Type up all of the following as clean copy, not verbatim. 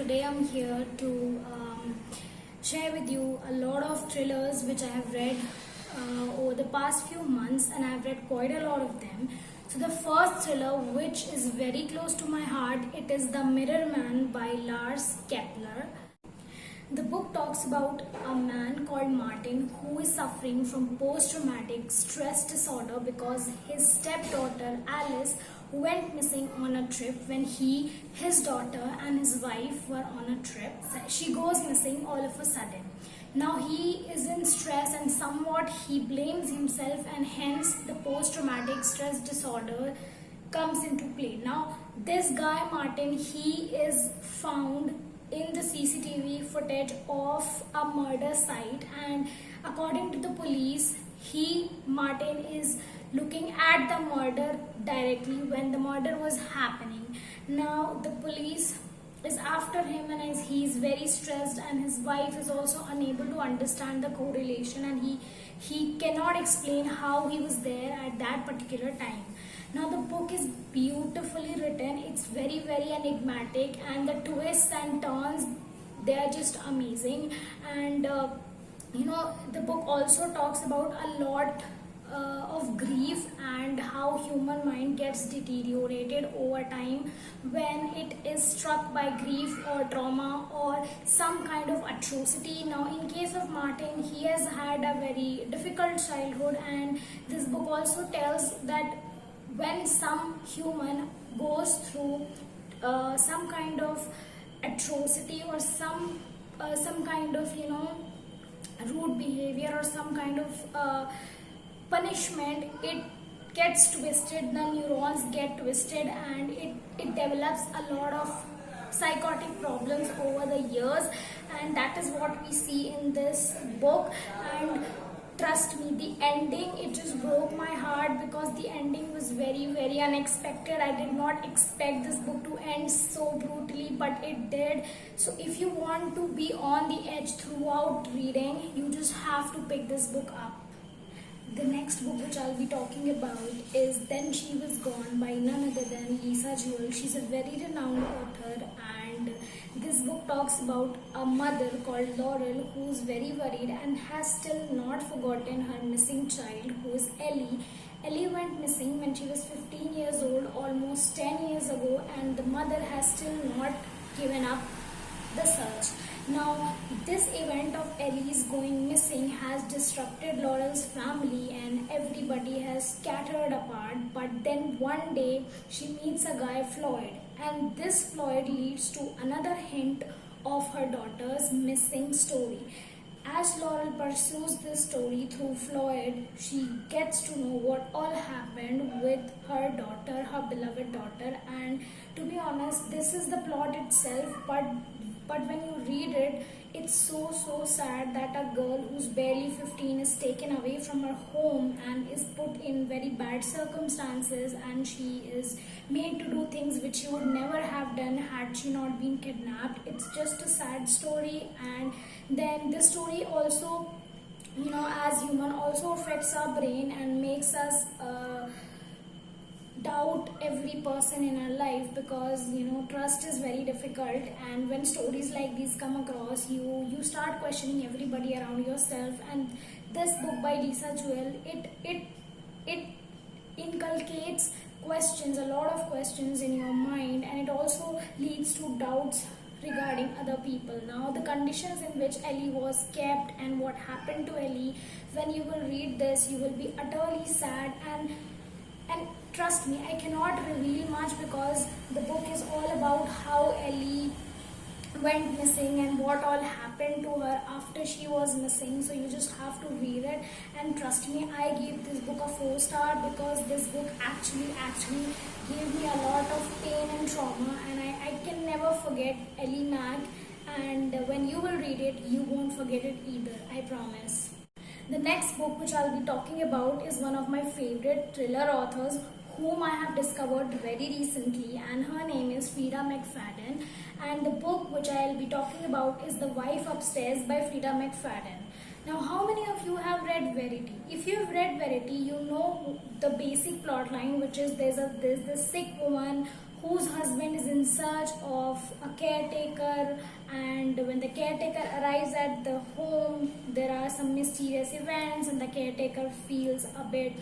today I'm here to share with you a lot of thrillers which I have read over the past few months, and I've read quite a lot of them. So the first thriller, which is very close to my heart, it is The Mirror Man by Lars Kepler. The book talks about a man called Martin who is suffering from post-traumatic stress disorder because his stepdaughter Alice went missing on a trip when his daughter and his wife were on a trip. She goes missing all of a sudden. Now he is in stress and somewhat he blames himself, and hence the post-traumatic stress disorder comes into play. Now this guy Martin, he is found in the CCTV footage of a murder site, and according to the police, Martin is looking at the murder directly when the murder was happening. Now the police is after him, and he's very stressed, and his wife is also unable to understand the correlation, and he cannot explain how he was there at that particular time. Now the book is beautifully written, it's very enigmatic, and the twists and turns, they are just amazing. And the book also talks about a lot of grief and how human mind gets deteriorated over time when it is struck by grief or trauma or some kind of atrocity. Now in case of Martin, he has had a very difficult childhood, and this book also tells that when some human goes through some kind of atrocity or some kind of rude behavior or some kind of punishment, it gets twisted, the neurons get twisted, and it develops a lot of psychotic problems over the years, and that is what we see in this book. And trust me, the ending, it just broke my heart because the ending was very unexpected. I did not expect this book to end so brutally, but it did. So if you want to be on the edge throughout reading, you just have to pick this book up. The next book which I'll be talking about is Then She Was Gone by none other than Lisa Jewell. She's a very renowned author, and this book talks about a mother called Laurel who's very worried and has still not forgotten her missing child, who is Ellie. Ellie went missing when she was 15 years old, almost 10 years ago, and the mother has still not given up the search. Now, this event of Ellie's going missing has disrupted Laurel's family, and everybody has scattered apart. But then one day, she meets a guy, Floyd, and this Floyd leads to another hint of her daughter's missing story. As Laurel pursues this story through Floyd, she gets to know what all happened with her daughter, her beloved daughter. And to be honest, this is the plot itself, but when you read it, it's so sad that a girl who's barely 15 is taken away from her home and is put in very bad circumstances, and she is made to do things which she would never have done had she not been kidnapped. It's just a sad story. And then this story also, as human, also affects our brain and makes us doubt every person in our life, because trust is very difficult, and when stories like these come across, you start questioning everybody around yourself. And this book by Lisa Jewell, it inculcates questions, a lot of questions in your mind, and it also leads to doubts regarding other people. Now the conditions in which Ellie was kept and what happened to Ellie, when you will read this, you will be utterly sad. And trust me, I cannot reveal much because the book is all about how Ellie went missing and what all happened to her after she was missing. So you just have to read it, and trust me, I gave this book a 4-star because this book actually gave me a lot of pain and trauma, and I can never forget Ellie Mack. And when you will read it, you won't forget it either, I promise. The next book which I'll be talking about is one of my favorite thriller authors whom I have discovered very recently, and her name is Frida McFadden. And the book which I'll be talking about is The Wife Upstairs by Frida McFadden. Now, how many of you have read Verity? If you have read Verity, you know the basic plot line, which is there's this sick woman whose husband is in search of a caretaker, and when the caretaker arrives at the home, there are some mysterious events and the caretaker feels a bit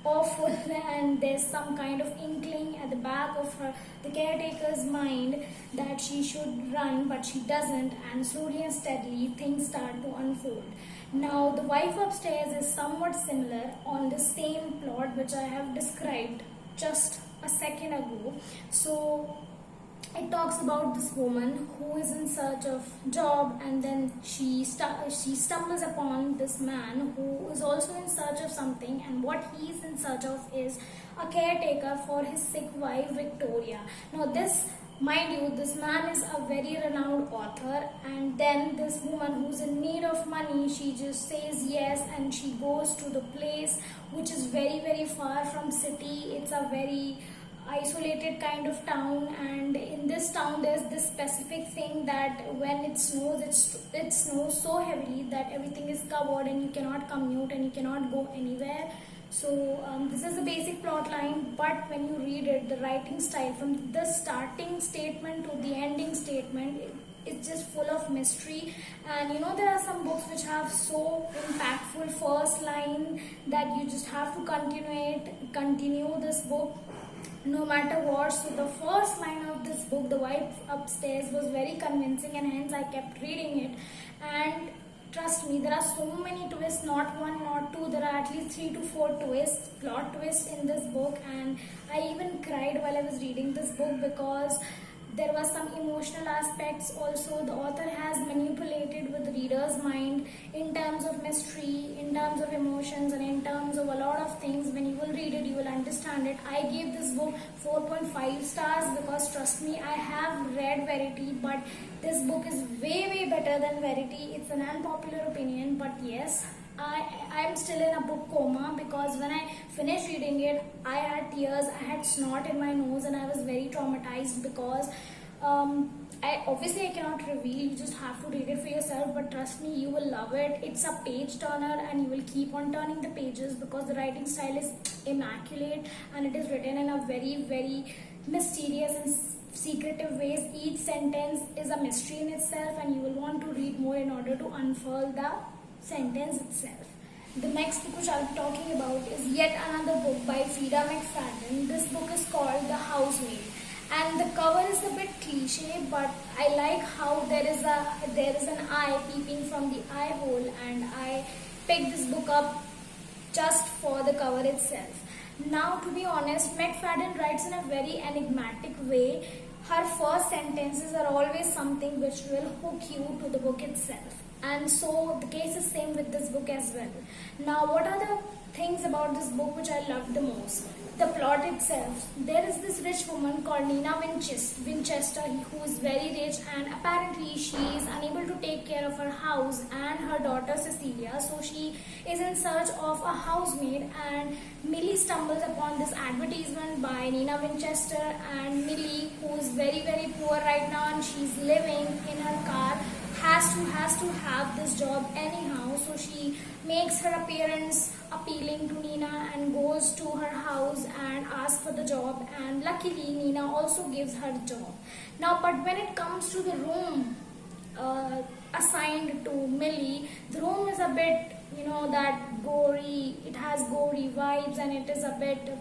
awful, and there's some kind of inkling at the back of the caretaker's mind that she should run, but she doesn't, and slowly and steadily things start to unfold. Now the wife upstairs is somewhat similar on the same plot which I have described just a second ago. So it talks about this woman who is in search of job, and then she stumbles upon this man who is also in search of something, and what he is in search of is a caretaker for his sick wife Victoria. Now this, mind you, this man is a very renowned author, and then this woman who's in need of money, she just says yes, and she goes to the place which is very very far from city. It's a very isolated kind of town, and in this town there's this specific thing that when it snows, it snows so heavily that everything is covered and you cannot commute and you cannot go anywhere. So this is the basic plot line, but when you read it, the writing style from the starting statement to the ending statement, it's just full of mystery. And you know, there are some books which have so impactful first line that you just have to continue this book no matter what. So the first line of this book, The Wife Upstairs, was very convincing, and hence I kept reading it. And trust me, there are so many twists, not one, not two, there are at least 3 to 4 twists, plot twists in this book, and I even cried while I was reading this book because there were some emotional aspects also. The author has manipulated with the reader's mind in terms of mystery, in terms of emotions, and in terms of a lot of things. When you will read it, you will understand it. I gave this book 4.5 stars because trust me, I have read Verity, but this book is way better than Verity. It's an unpopular opinion, but yes, I'm still in a book coma because when I finished reading it, I had tears, I had snot in my nose, and I was very traumatized because I cannot reveal, you just have to read it for yourself, but trust me, you will love it. It's a page turner and you will keep on turning the pages because the writing style is immaculate and it is written in a very mysterious and secretive ways. Each sentence is a mystery in itself and you will want to read more in order to unfurl the sentence itself. The next book which I'll be talking about is yet another book by Frida McFadden. This book is called The Housemaid, and the cover is a bit cliche, but I like how there is an eye peeping from the eye hole, and I picked this book up just for the cover itself. Now, to be honest, McFadden writes in a very enigmatic way. Her first sentences are always something which will hook you to the book itself. And so the case is same with this book as well. Now, what are the things about this book which I loved the most? The plot itself. There is this rich woman called Nina Winchester who is very rich, and apparently she is unable to take care of her house and her daughter Cecilia. So she is in search of a housemaid, and Millie stumbles upon this advertisement by Nina Winchester, and Millie, who is very poor right now and she's living in her car, has to have this job anyhow. So she makes her appearance appealing to Nina and goes to her house and asks for the job, and luckily Nina also gives her the job. Now, but when it comes to the room assigned to Millie, the room is a bit, that gory, it has gory vibes and it is a bit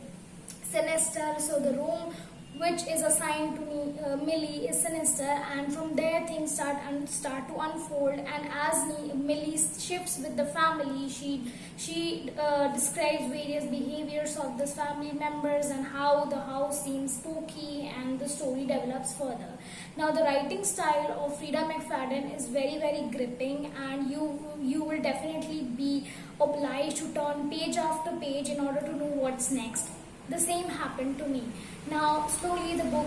sinister. So the room which is assigned to Millie is sinister, and from there things start to unfold. And as Millie shifts with the family, she describes various behaviors of the family members and how the house seems spooky, and the story develops further. Now, the writing style of Frida McFadden is very gripping, and you will definitely be obliged to turn page after page in order to know what's next. The same happened to me. Now, slowly the book,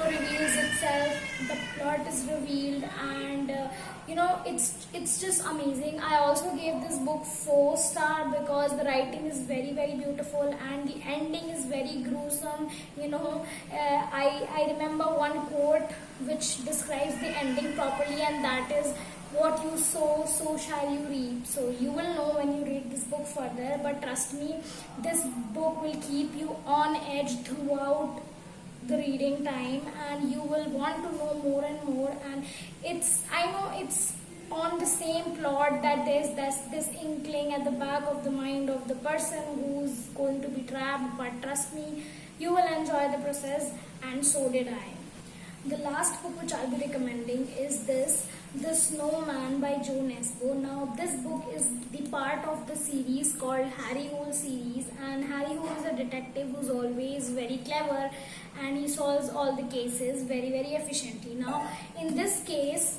reveals itself. The plot is revealed, and it's just amazing. I also gave this book 4 stars because the writing is very beautiful, and the ending is very gruesome. I remember one quote which describes the ending properly, and that is, "What you sow, so shall you reap." So you will know when you read this book further, but trust me, this book will keep you on edge throughout the reading time, and you will want to know more and more. And I know it's on the same plot, that there's this inkling at the back of the mind of the person who's going to be trapped, but trust me, you will enjoy the process, and so did I. The last book which I'll be recommending is The Snowman by Joe Nesbo. Now, this book is the part of the series called Harry Hole series, and Harry Hole is a detective who's always very clever, and he solves all the cases very, very efficiently. Now, in this case,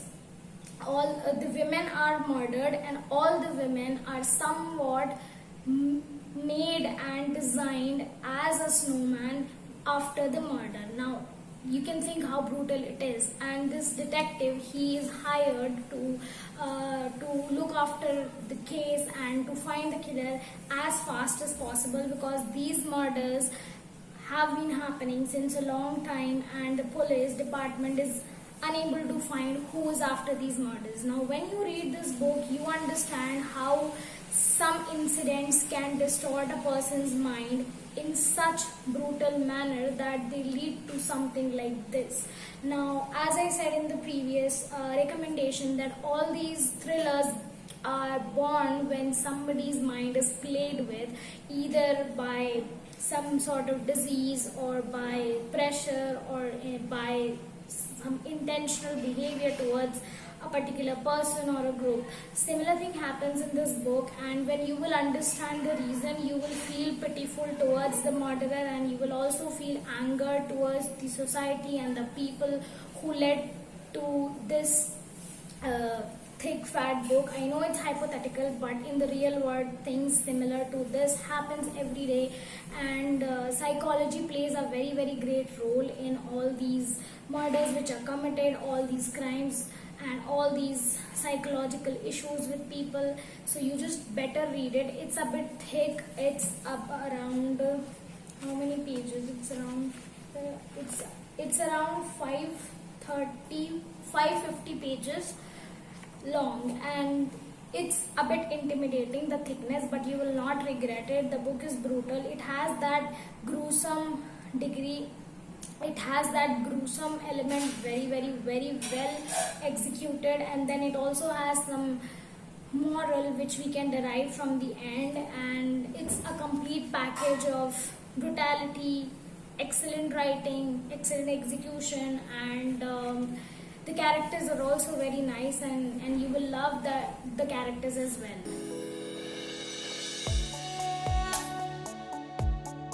all the women are murdered, and all the women are somewhat made and designed as a snowman after the murder. Now, you can think how brutal it is, and this detective, he is hired to look after the case and to find the killer as fast as possible, because these murders have been happening since a long time, and the police department is unable to find who is after these murders. Now, when you read this book, you understand how some incidents can distort a person's mind in such brutal manner that they lead to something like this. Now, as I said in the previous recommendation, that all these thrillers are born when somebody's mind is played with, either by some sort of disease, or by pressure, or by some intentional behavior towards a particular person or a group. Similar thing happens in this book, and when you will understand the reason, you will feel pitiful towards the murderer, and you will also feel anger towards the society and the people who led to this thick fat book. I know it's hypothetical, but in the real world, things similar to this happens every day, and psychology plays a very, very great role in all these murders which are committed, all these crimes, and all these psychological issues with people. So you just better read it. It's a bit thick. It's up around how many pages? It's around 550 pages long, and it's a bit intimidating, the thickness, but you will not regret it. The book is brutal. It has that gruesome degree. It has that gruesome element very, very, very well executed, and then it also has some moral which we can derive from the end, and it's a complete package of brutality, excellent writing, excellent execution, and the characters are also very nice, and you will love the characters as well.